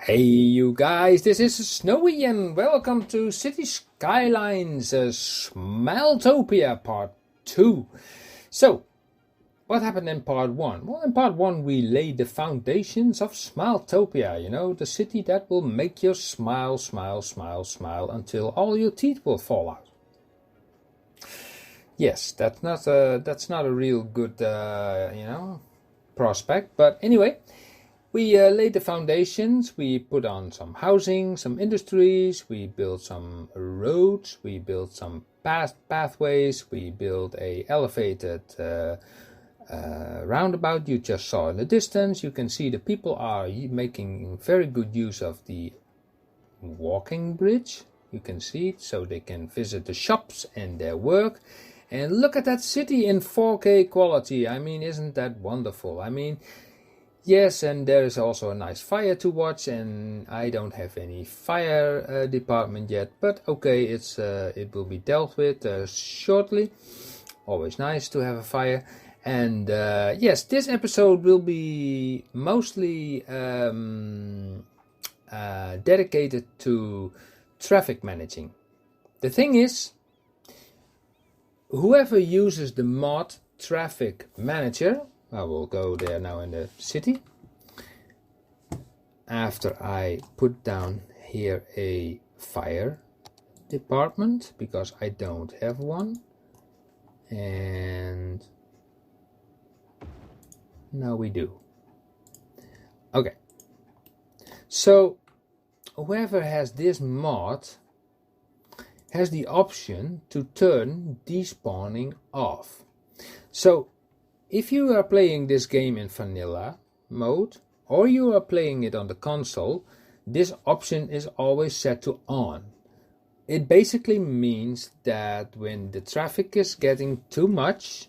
Hey you guys, this is Snowy and welcome to Cities Skylines SmileTopia Part 2. So, what happened in Part 1? Well, in Part 1 we laid the foundations of SmileTopia, you know, the city that will make you smile, smile, smile, smile until all your teeth will fall out. Yes, that's not a real good, prospect, but anyway. We laid the foundations, we put on some housing, some industries, we built some roads, we built some pathways, we built a elevated roundabout you just saw in the distance. You can see the people are making very good use of the walking bridge. You can see it, so they can visit the shops and their work. And look at that city in 4K quality. I mean, isn't that wonderful? I mean, yes, and there is also a nice fire to watch, and I don't have any fire department yet, but okay, it will be dealt with shortly. Always nice to have a fire. And yes, this episode will be mostly dedicated to traffic managing. The thing is, whoever uses the mod Traffic Manager, I will go there now in the city. After I put down here a fire department, because I don't have one. And now we do. Okay. So whoever has this mod has the option to turn despawning off. So if you are playing this game in vanilla mode, or you are playing it on the console, this option is always set to on. It basically means that when the traffic is getting too much,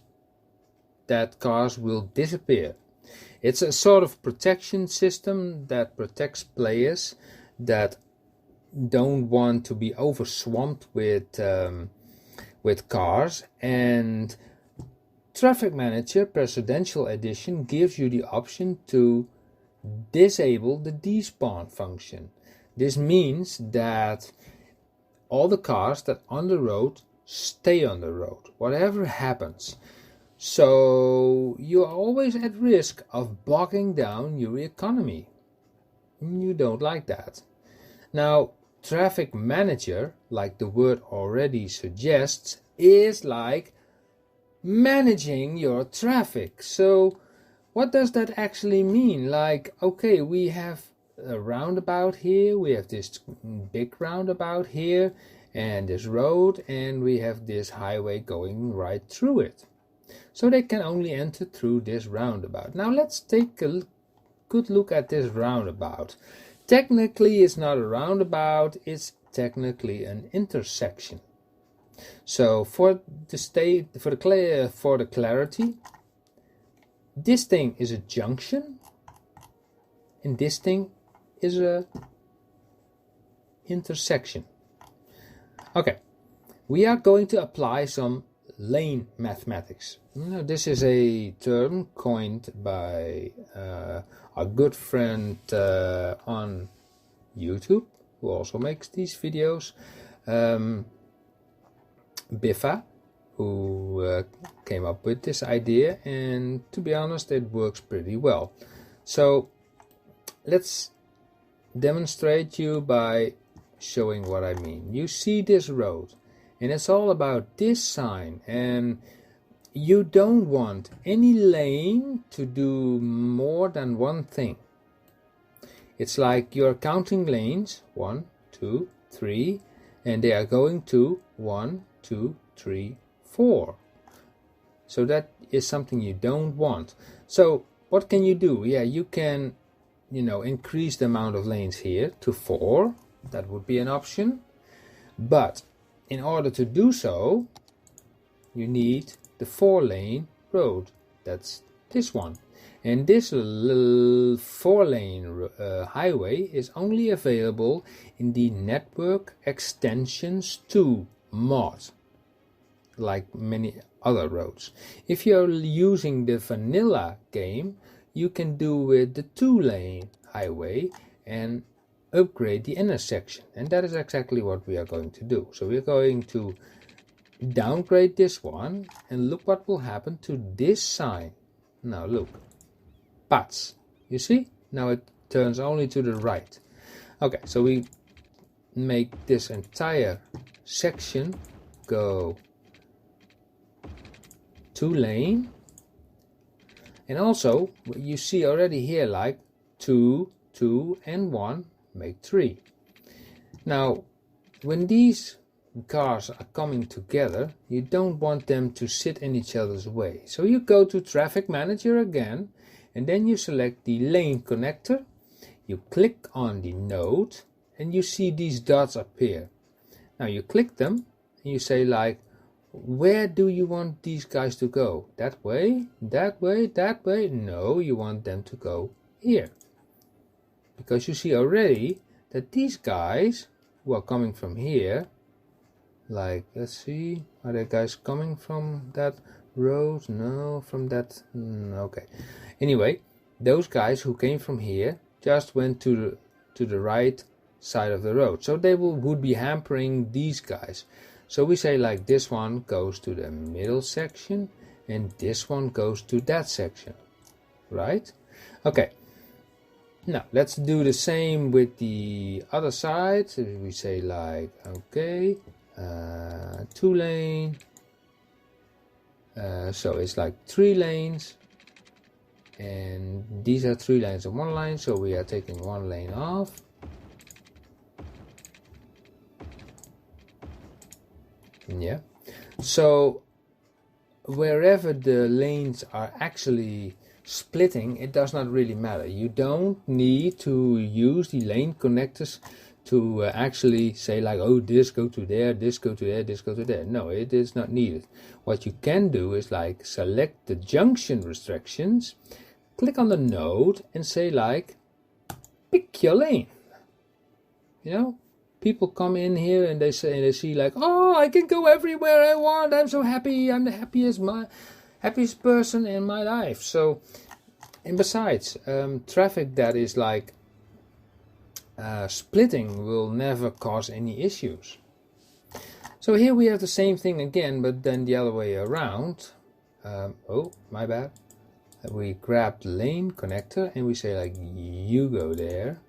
that cars will disappear. It's a sort of protection system that protects players that don't want to be overswamped with cars, and Traffic Manager Presidential Edition gives you the option to disable the despawn function. This means that all the cars that are on the road stay on the road, whatever happens. So you are always at risk of bogging down your economy. You don't like that. Now, Traffic Manager, like the word already suggests, is like managing your traffic. So what does that actually mean? Like, okay, we have a roundabout here, we have this big roundabout here, and this road, and we have this highway going right through it. So they can only enter through this roundabout. Now let's take a good look at this roundabout. Technically it's not a roundabout, it's technically an intersection. So for the clarity, this thing is a junction, and this thing is a intersection. Okay, we are going to apply some lane mathematics. This is a term coined by a good friend on YouTube, who also makes these videos. Biffa, who came up with this idea, and to be honest, it works pretty well. So let's demonstrate you by showing what I mean. You see this road, and it's all about this sign, and you don't want any lane to do more than one thing. It's like you're counting lanes, 1, 2, 3, and they are going to 1, 2, 3, 4. So that is something you don't want. So what can you do? Yeah, you can, increase the amount of lanes here to 4. That would be an option. But in order to do so, you need the 4-lane road. That's this one. And this little 4-lane highway is only available in the Network Extensions 2 mod, like many other roads. If you're using the vanilla game, you can do with the 2-lane highway, and upgrade the intersection, and that is exactly what we are going to do. So we're going to downgrade this one, and look what will happen to this sign. Now look, pats, you see, now it turns only to the right. Okay, so we make this entire section go 2 lane, and also you see already here like 2, 2 and 1 make 3. Now when these cars are coming together, you don't want them to sit in each other's way. So you go to Traffic Manager again, and then you select the lane connector, you click on the node, and you see these dots appear. Now you click them and you say like, where do you want these guys to go? That way, that way, that way? No, you want them to go here. Because you see already that these guys who are coming from here, like, let's see, are there guys coming from that road? No, from that, okay. Anyway, those guys who came from here just went to the right side of the road. So they would be hampering these guys. So we say like this one goes to the middle section and this one goes to that section, right? Okay. Now let's do the same with the other side. So we say like, okay, 2 lane. So it's like 3 lanes. And these are 3 lanes and 1 line. So we are taking 1 lane off. Yeah. So wherever the lanes are actually splitting, it does not really matter. You don't need to use the lane connectors to actually say like, oh, this go to there, this go to there, this go to there. No, it is not needed. What you can do is like select the junction restrictions, click on the node and say like, pick your lane. You know, people come in here and they see like, oh, I can go everywhere I want. I'm so happy. I'm the happiest person in my life. So, and besides, traffic that is like splitting will never cause any issues. So here we have the same thing again, but then the other way around. Oh, my bad. We grab the lane connector and we say like, you go there,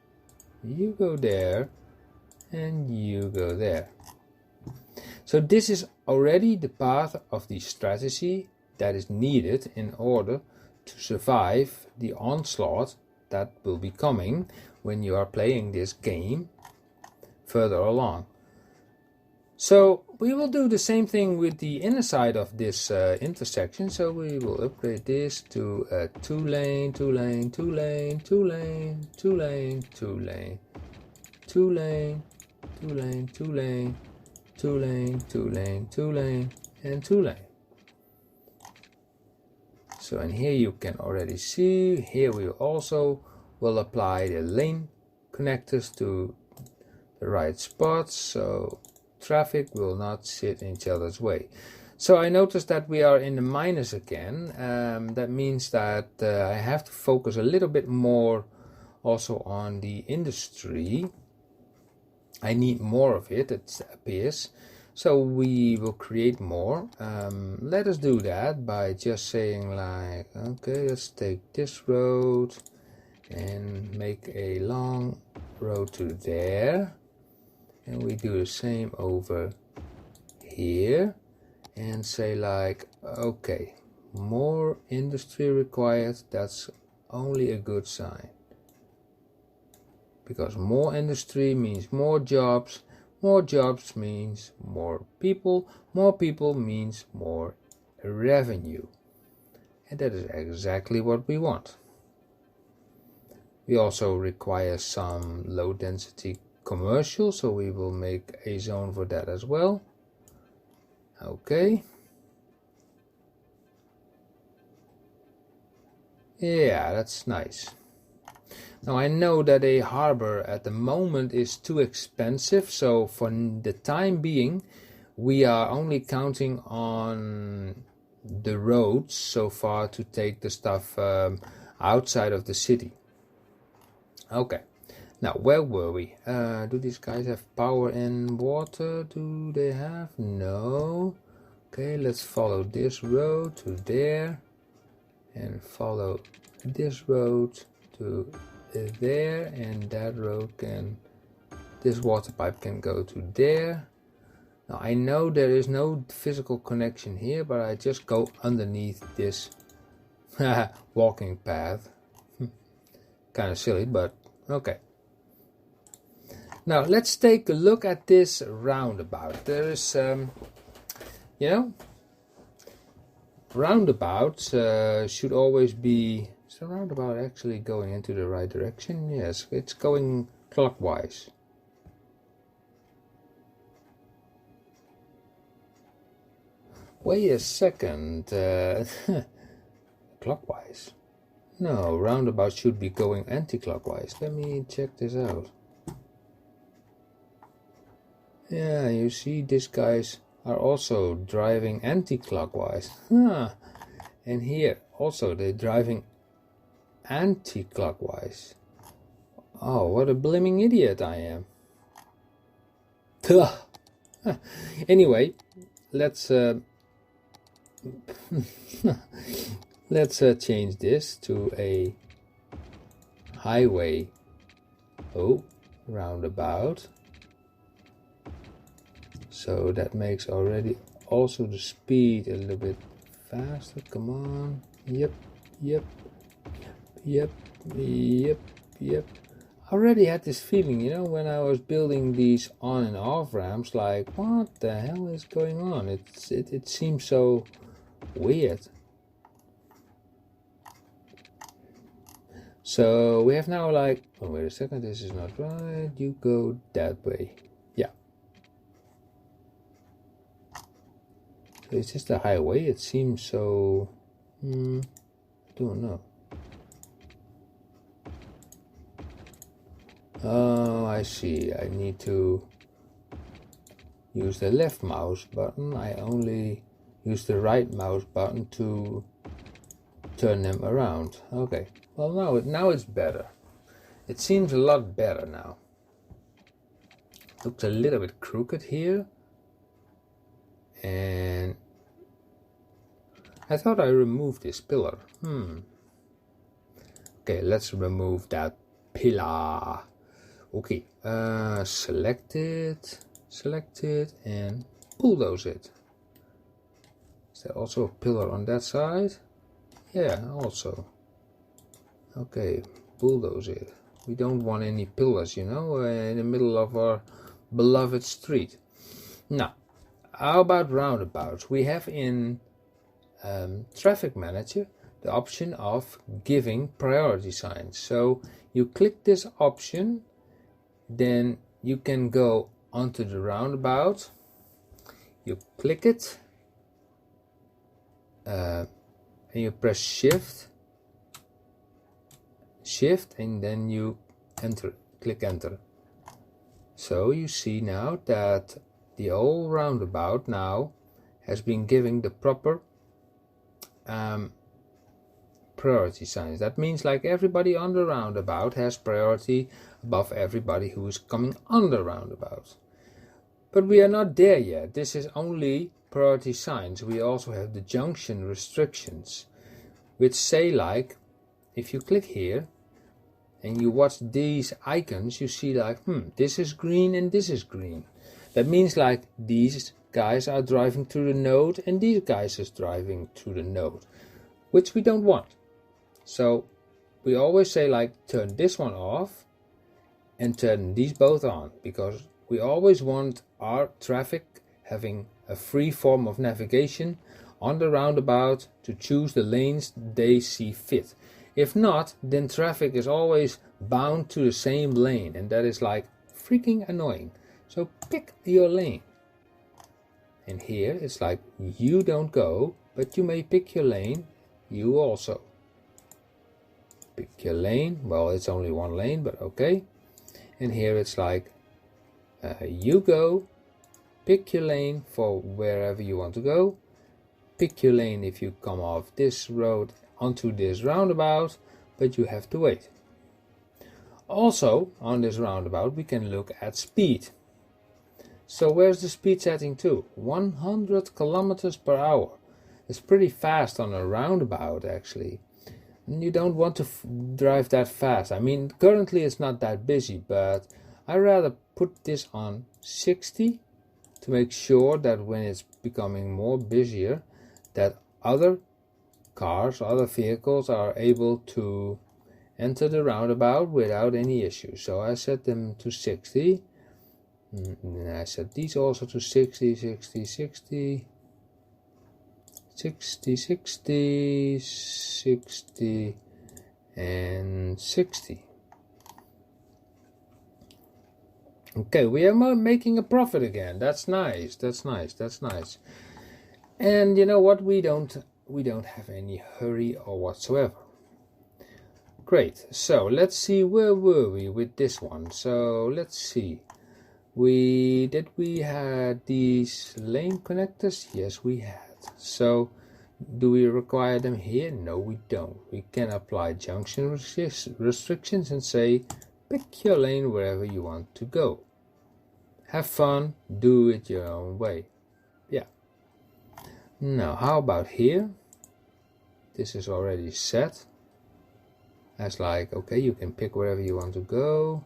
you go there, and you go there. So this is already the path of the strategy that is needed in order to survive the onslaught that will be coming when you are playing this game further along. So we will do the same thing with the inner side of this intersection. So we will upgrade this to a 2 lane, 2 lane, 2 lane, 2 lane, 2 lane, 2 lane, 2 lane, 2 lane, 2 lane, 2 lane, 2 lane, 2 lane, and 2 lane. So, and here you can already see, here we also will apply the lane connectors to the right spots, so traffic will not sit in each other's way. So I noticed that we are in the minus again. That means that I have to focus a little bit more also on the industry. I need more of it, it appears. So we will create more. Let us do that by just saying like, okay, let's take this road and make a long road to there. And we do the same over here and say like, okay, more industry required. That's only a good sign. Because more industry means more jobs means more people means more revenue. And that is exactly what we want. We also require some low density commercial, so we will make a zone for that as well. Okay. Yeah, that's nice. Now I know that a harbor at the moment is too expensive, so for the time being we are only counting on the roads so far to take the stuff outside of the city. Okay, Now, where were we? Do these guys have power and water? Do they have? No. Okay, let's follow this road to there. And follow this road to there. And that road can... This water pipe can go to there. Now, I know there is no physical connection here, but I just go underneath this walking path. Kind of silly, but okay. Now let's take a look at this roundabout. There is, you know, roundabouts should always be... Is the roundabout actually going into the right direction? Yes, it's going clockwise. Wait a second. Clockwise? No, roundabout should be going anti-clockwise. Let me check this out. Yeah, you see, these guys are also driving anti-clockwise. And here also they're driving anti-clockwise. Oh, what a blimmin' idiot I am. Anyway, let's let's change this to a highway. Oh, roundabout. So that makes already also the speed a little bit faster. Come on. Yep. I already had this feeling, you know, when I was building these on and off ramps, like, what the hell is going on? It seems so weird. So we have now like, oh wait a second, this is not right. You go that way. Yeah. So it's just a highway. It seems so, I don't know. Oh, I see. I need to use the left mouse button. I only use the right mouse button to turn them around. Okay. Well, now it's better. It seems a lot better now. Looks a little bit crooked here. And I thought I removed this pillar. Okay, let's remove that pillar. Okay, select it, and bulldoze it. Is there also a pillar on that side? Yeah, also. Okay, bulldoze it. We don't want any pillars, you know, in the middle of our beloved street. Now, how about roundabouts? We have in Traffic Manager the option of giving priority signs. So you click this option, then you can go onto the roundabout. You click it, and you press shift, and then you click enter. So you see now that the whole roundabout now has been given the proper priority signs. That means like everybody on the roundabout has priority above everybody who is coming on the roundabout. But we are not there yet. This is only priority signs. We also have the junction restrictions, which say like, if you click here and you watch these icons, you see like, this is green and this is green. That means like these guys are driving through the node and these guys is driving through the node, which we don't want. So we always say like, turn this one off and turn these both on, because we always want our traffic having a free form of navigation on the roundabout to choose the lanes they see fit. If not, then traffic is always bound to the same lane, and that is like freaking annoying. So pick your lane. And here it's like, you don't go, but you may pick your lane, you also. Pick your lane, well, it's only one lane, but okay. And here it's like, you go, pick your lane for wherever you want to go. Pick your lane if you come off this road onto this roundabout, but you have to wait. Also, on this roundabout, we can look at speed. So where's the speed setting to? 100 kilometers per hour. It's pretty fast on a roundabout, actually. And you don't want to drive that fast. I mean, currently it's not that busy, but I rather put this on 60 to make sure that when it's becoming more busier, that other cars, other vehicles are able to enter the roundabout without any issues. So I set them to 60. And I set these also to 60, 60, 60, 60, 60, 60, and 60. Okay, we are making a profit again. That's nice. That's nice. That's nice. And you know what? We don't have any hurry or whatsoever. Great. So let's see, where were we with this one? So let's see. We had these lane connectors? Yes, we had. So do we require them here? No, we don't. We can apply junction restrictions and say pick your lane wherever you want to go. Have fun, do it your own way. Yeah. Now, how about here? This is already set. That's like, okay, you can pick wherever you want to go.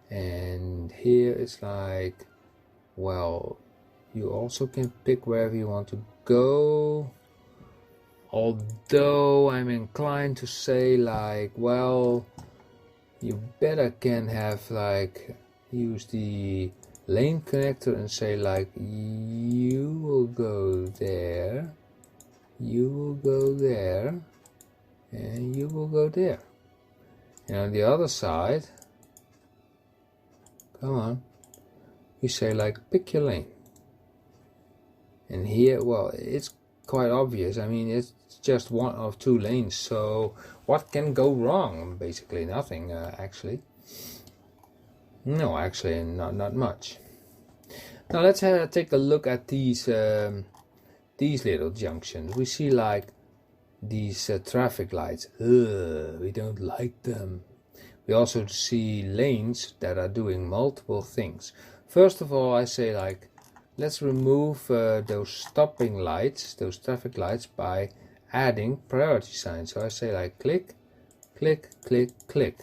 And here it's like, well, you also can pick wherever you want to go. Although I'm inclined to say like, well, you better can have like, use the lane connector and say like, you will go there, you will go there, and you will go there. And on the other side, come on, you say like, pick your lane. And here, well, it's quite obvious. I mean, it's just one of two lanes, so what can go wrong? Basically nothing, actually. No, actually not much. Now let's take a look at these little junctions. We see like these traffic lights. We don't like them. We also see lanes that are doing multiple things. First of all, I say like, let's remove those stopping lights, those traffic lights, by adding priority signs. So I say like click, click, click, click.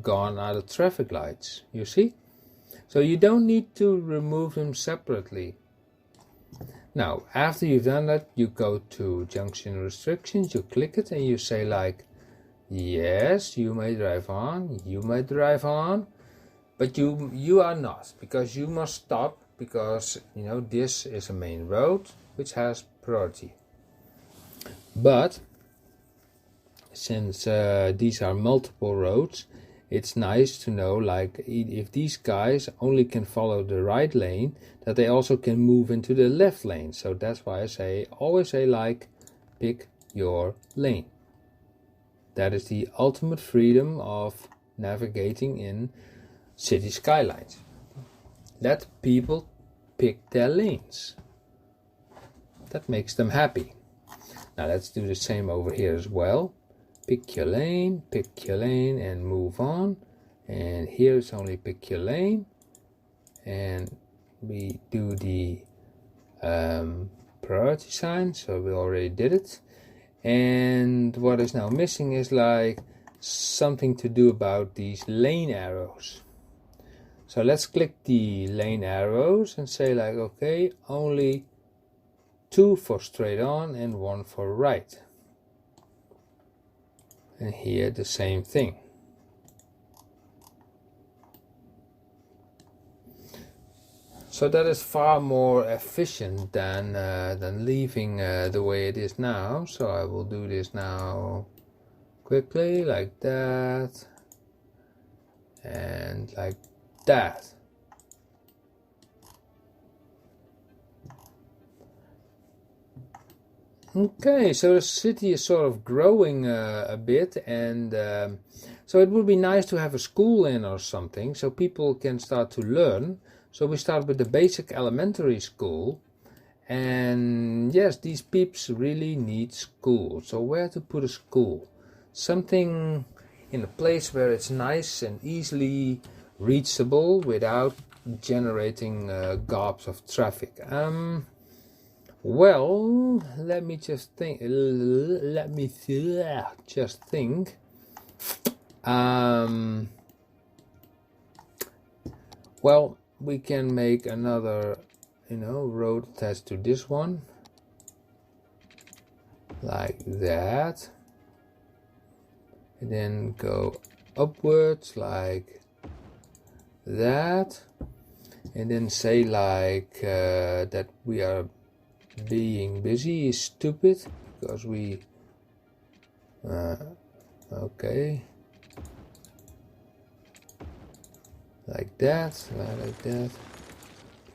Gone are the traffic lights, you see? So you don't need to remove them separately. Now, after you've done that, you go to Junction Restrictions, you click it and you say like, yes, you may drive on, but you are not, because you must stop, because you know this is a main road which has priority. But since these are multiple roads, it's nice to know like if these guys only can follow the right lane, that they also can move into the left lane. So that's why I always say like, pick your lane. That is the ultimate freedom of navigating in Cities Skylines. Let people pick their lanes. That makes them happy. Now let's do the same over here as well. Pick your lane, and move on. And here it's only pick your lane. And we do the priority sign, so we already did it. And what is now missing is like something to do about these lane arrows. So let's click the lane arrows and say like, okay, only 2 for straight on and 1 for right. And here the same thing. So that is far more efficient than leaving the way it is now. So I will do this now quickly like that and like that. Okay, so the city is sort of growing a bit, and so it would be nice to have a school in or something, so people can start to learn. So we start with the basic elementary school, and yes, these peeps really need school. So where to put a school? Something in a place where it's nice and easily reachable without generating gobs of traffic. Well, let me just think. Well, we can make another, road attached to this one, like that, and then go upwards like that, and then say like that we are being busy is stupid because we okay, like that,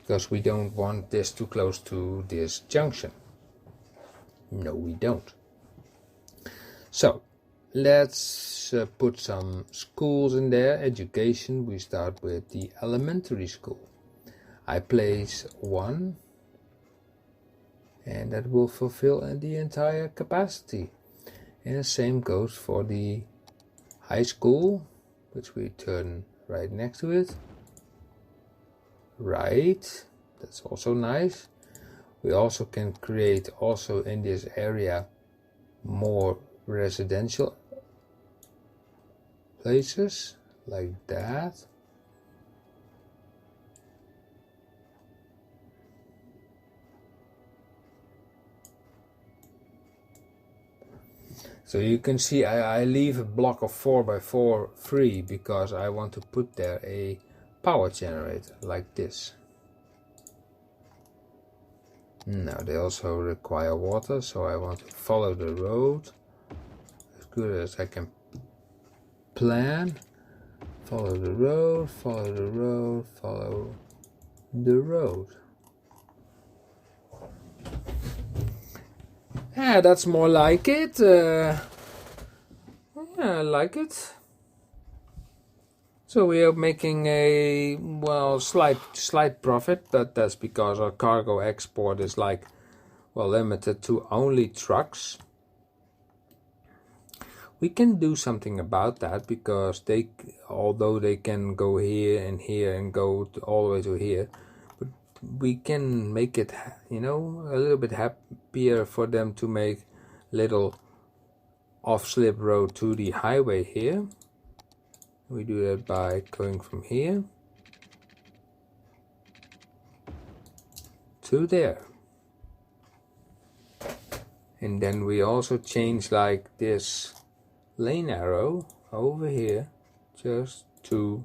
because we don't want this too close to this junction. No, we don't. So let's put some schools in there. Education, we start with the elementary school. I place 1, and that will fulfill the entire capacity. And the same goes for the high school, which we turn right next to it. Right, that's also nice. We also can create also in this area more residential places like that. So you can see I leave a block of 4x4 free because I want to put there a power generator like this. Now they also require water, so I want to follow the road as good as I can plan. Follow the road, follow the road, follow the road. Yeah, that's more like it. Yeah, I like it. So we are making a, well, slight profit, but that's because our cargo export is like, well, limited to only trucks. We can do something about that because they, although they can go here and go all the way to here, but we can make it, a little bit happier for them to make little off-slip road to the highway here. We do that by going from here to there. And then we also change like this lane arrow over here just to,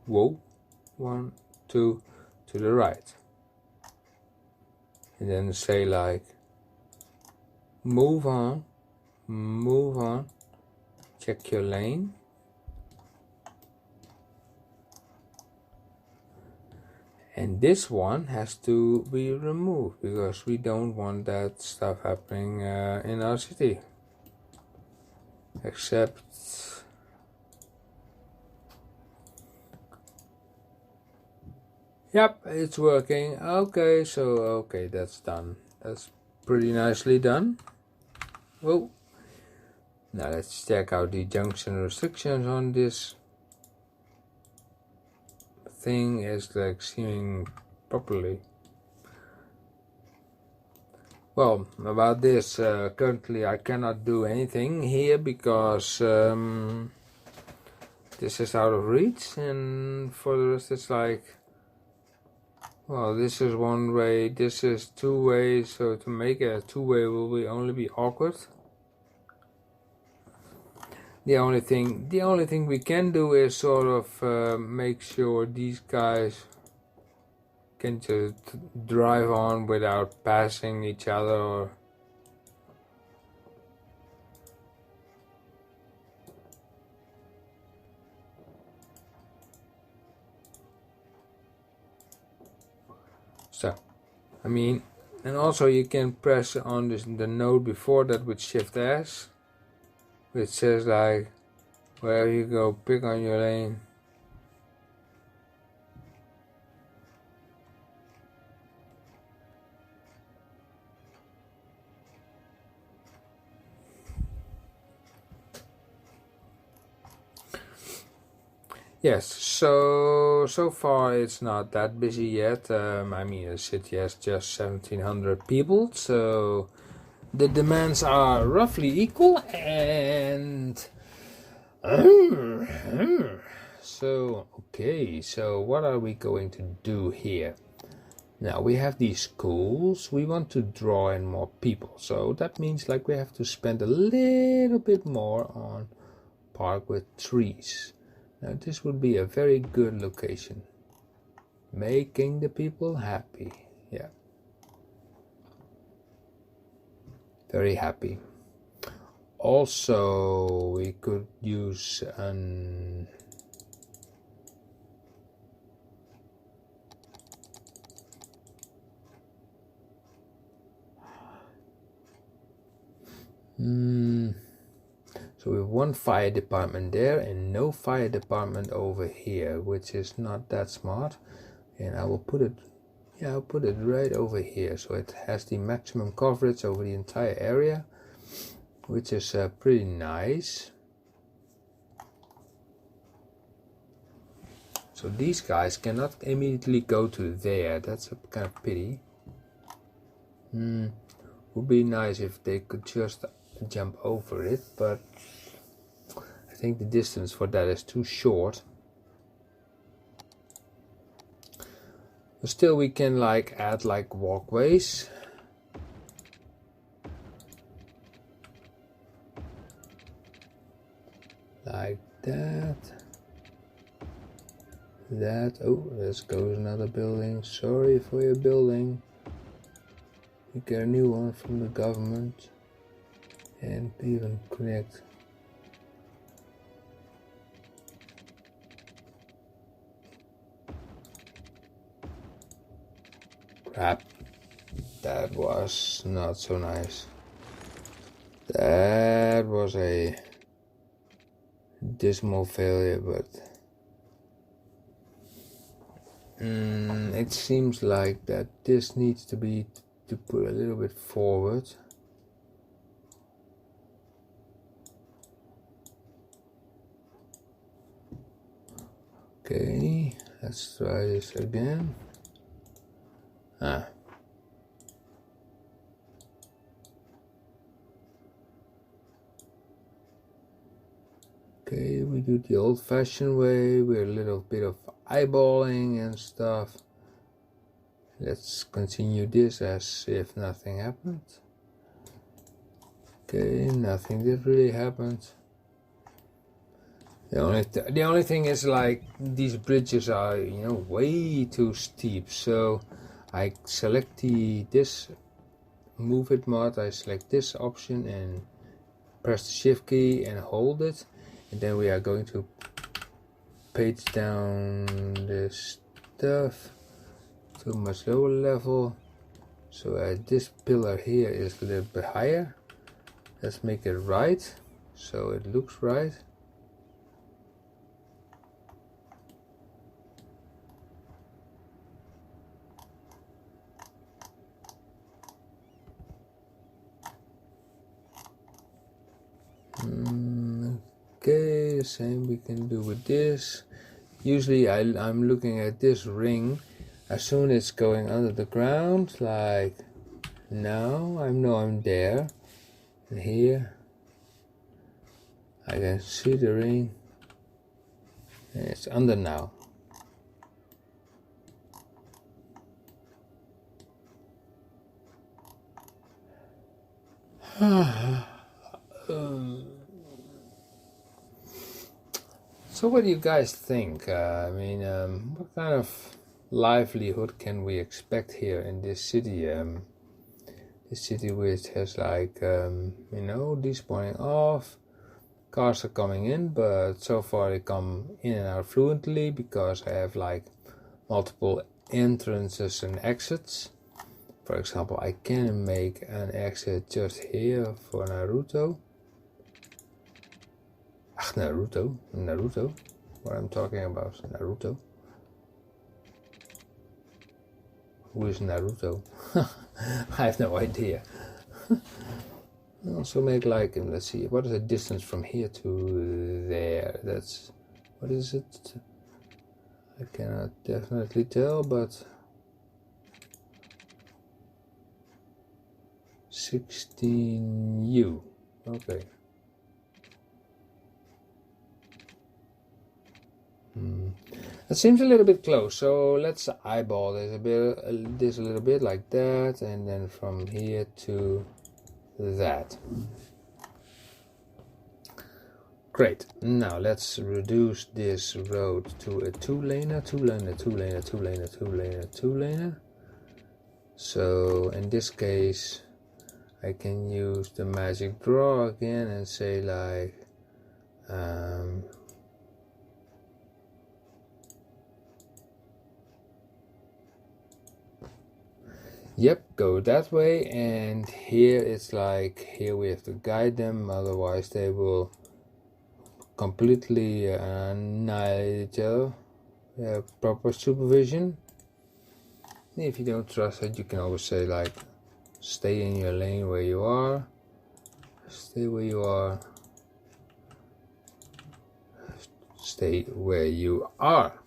1, 2, to the right. And then say like, move on, check your lane. And this one has to be removed because we don't want that stuff happening in our city. Except, yep, it's working. Okay, so that's done. That's pretty nicely done. Whoa. Now let's check out the junction restrictions on this thing. Is like seeming properly. Well, about this, currently I cannot do anything here because this is out of reach, and for the rest it's like, well, this is one way, this is 2 ways, so to make it a 2-way will only be awkward. The only thing we can do is sort of make sure these guys can just drive on without passing each other or so. I mean, and also you can press on the node before that with Shift S, which says like, wherever you go, pick on your lane. Yes, so far it's not that busy yet. I mean, the city has just 1,700 people, so the demands are roughly equal, and so okay, so what are we going to do here? Now we have these schools. We want to draw in more people, so that means like we have to spend a little bit more on park with trees. Now this would be a very good location. Making the people happy. Yeah. Very happy. Also, we could use an so we have one fire department there and no fire department over here, which is not that smart. And I will put it, I'll put it right over here, so it has the maximum coverage over the entire area, which is pretty nice. So these guys cannot immediately go to there. That's a kind of pity. Would be nice if they could just jump over it, but I think the distance for that is too short. But still we can like add like walkways. Like that. Oh, let's go to another building. Sorry for your building. You get a new one from the government. And even connect. Crap. That was not so nice. That was a dismal failure, but it seems like that this needs to be put a little bit forward. Okay, let's try this again. Okay, we do the old-fashioned way. We're a little bit of eyeballing and stuff. Let's continue this as if nothing happened. Okay, nothing did really happen. The only thing is like these bridges are, you know, way too steep. So I select this move it mod. I select this option and press the shift key and hold it. And then we are going to page down this stuff to a much lower level. So this pillar here is a little bit higher. Let's make it right, so it looks right. Okay, the same we can do with this. Usually I'm looking at this ring as soon as it's going under the ground, like now I know I'm there. And here I can see the ring and it's under now. So what do you guys think? I mean, what kind of livelihood can we expect here in this city? This city which has like, you know, despawning off. Cars are coming in, but so far they come in and out fluently because I have like multiple entrances and exits. For example, I can make an exit just here for Naruto. Naruto. What I'm talking about, Naruto. Who is Naruto? I have no idea. Also make like, let's see, what is the distance from here to there? That's, what is it? I cannot definitely tell, but 16U. Okay. It seems a little bit close, so let's eyeball this a little bit like that, and then from here to that. Great. Now let's reduce this road to a two-laner. So in this case, I can use the magic draw again and say like, yep, go that way, and here it's like, here we have to guide them, otherwise they will completely annihilate each other. Proper supervision. If you don't trust it, you can always say like, stay in your lane where you are, stay where you are, stay where you are.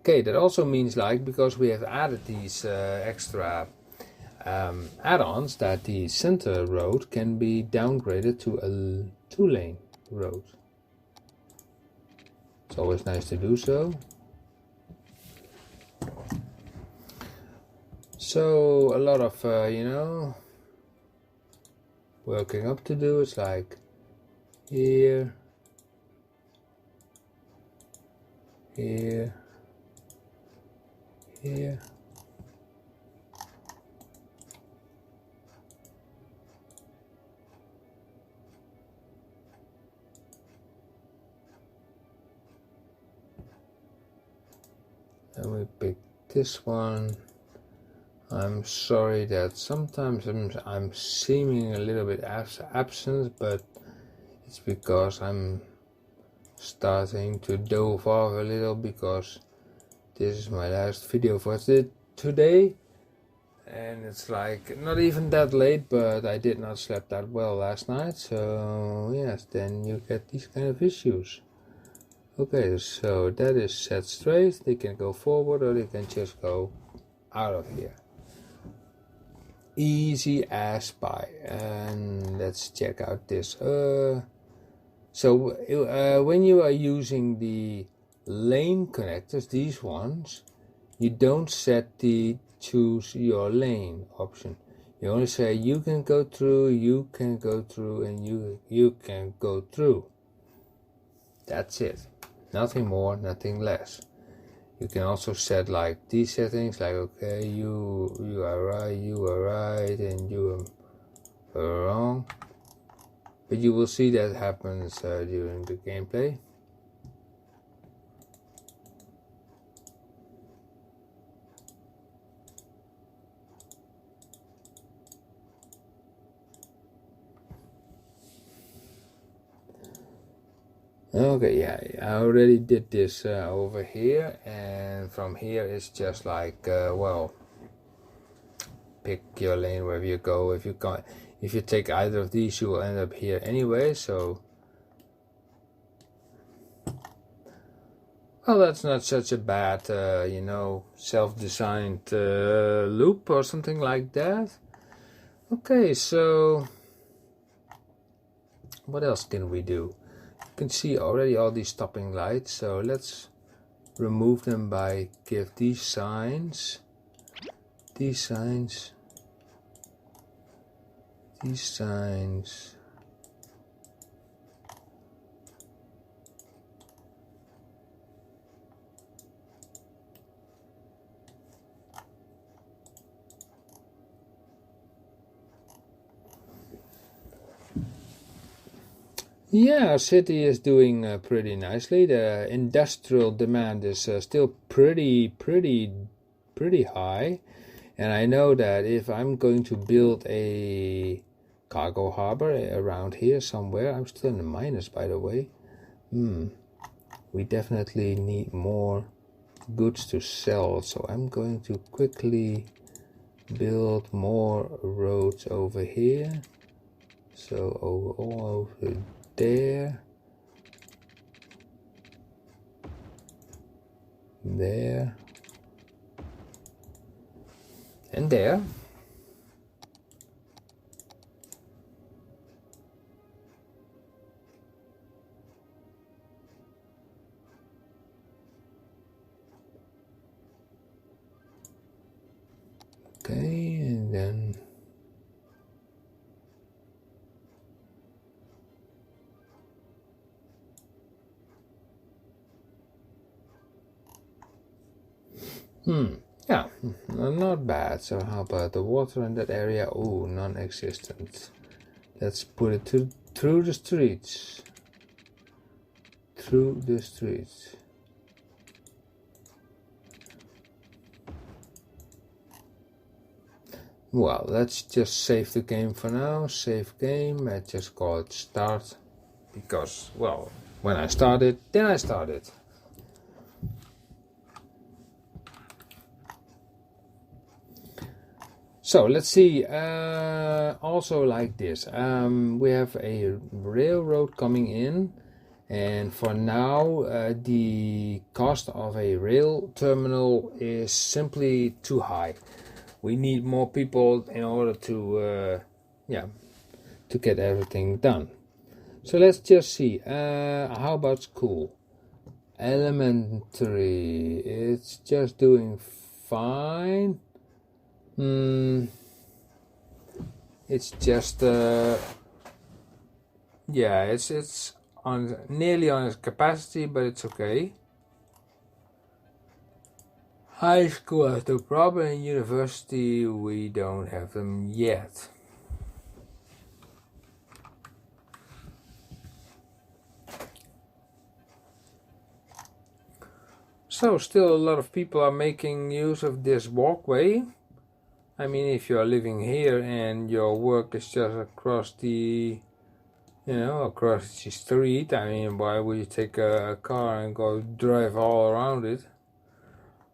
Okay, that also means like, because we have added these extra add-ons, that the center road can be downgraded to a two-lane road. It's always nice to do so. So a lot of working up to do. It's like here, here, here. And we pick this one. I'm sorry that sometimes I'm seeming a little bit absent, but it's because I'm starting to doze off a little, because this is my last video for today, and it's like not even that late, but I did not sleep that well last night, so yes, then you get these kind of issues. Okay, so that is set straight. They can go forward or they can just go out of here. Easy as pie. And let's check out this. So when you are using the lane connectors, these ones, you don't set the choose your lane option. You only say you can go through, you can go through, and you can go through. That's it. Nothing more, nothing less. You can also set like these settings, like okay, you are right, and you are wrong. But you will see that happens during the gameplay. Okay, yeah, I already did this over here, and from here it's just like, well, pick your lane wherever you go. If you take either of these, you will end up here anyway. So, well, that's not such a bad, self-designed loop or something like that. Okay, so what else can we do? You can see already all these stopping lights, so let's remove them by give these signs. Yeah, our city is doing pretty nicely. The industrial demand is still pretty high, and I know that if I'm going to build a cargo harbor around here somewhere, I'm still in the minus, by the way. We definitely need more goods to sell, so I'm going to quickly build more roads over here. So all over there. there, and there. Okay, and then yeah, not bad. So how about the water in that area? Oh, non-existent. Let's put it through the streets. Through the streets. Well, let's just save the game for now. Save game. I just call it start. Because, well, when I started, then I started. So let's see, also like this, we have a railroad coming in, and for now the cost of a rail terminal is simply too high. We need more people in order to to get everything done. So let's just see, how about school? Elementary, it's just doing fine. It's just yeah, it's on nearly on its capacity, but it's okay. High school has no problem, and university we don't have them yet. So still a lot of people are making use of this walkway. I mean, if you are living here and your work is just across the, across the street, I mean, why would you take a car and go drive all around it?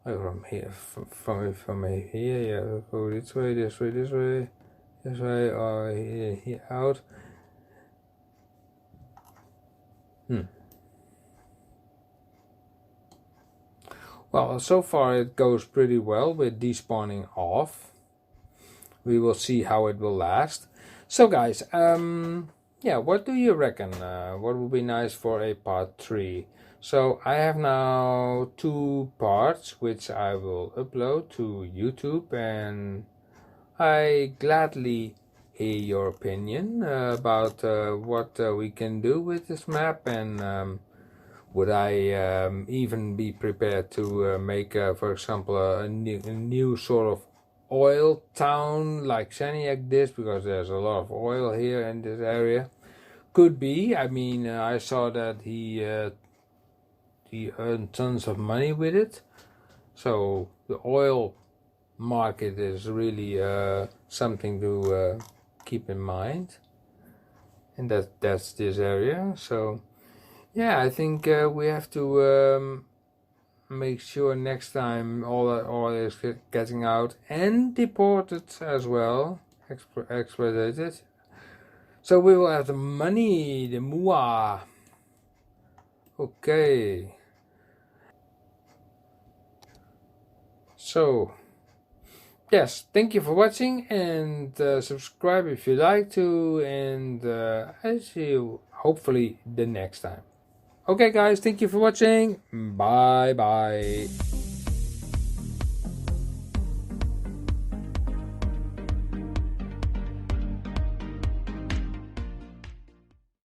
From here, from here, yeah, go this way, this way, this way, this way, or here, out. Well, so far it goes pretty well with despawning off. We will see how it will last. So guys, yeah, what do you reckon? What would be nice for a part 3? So I have now 2 parts which I will upload to YouTube, and I gladly hear your opinion about what we can do with this map, and would I even be prepared to make, for example, a new sort of oil town like Saniac this, because there's a lot of oil here in this area. Could be. I mean, I saw that he earned tons of money with it, so the oil market is really something to keep in mind, and that's this area. So yeah, I think we have to make sure next time all that oil is getting out and deported as well, expedited. So we will have the money, the mooah. Okay. So yes, thank you for watching, and subscribe if you like to, and I'll see you hopefully the next time. Okay guys, thank you for watching. Bye bye.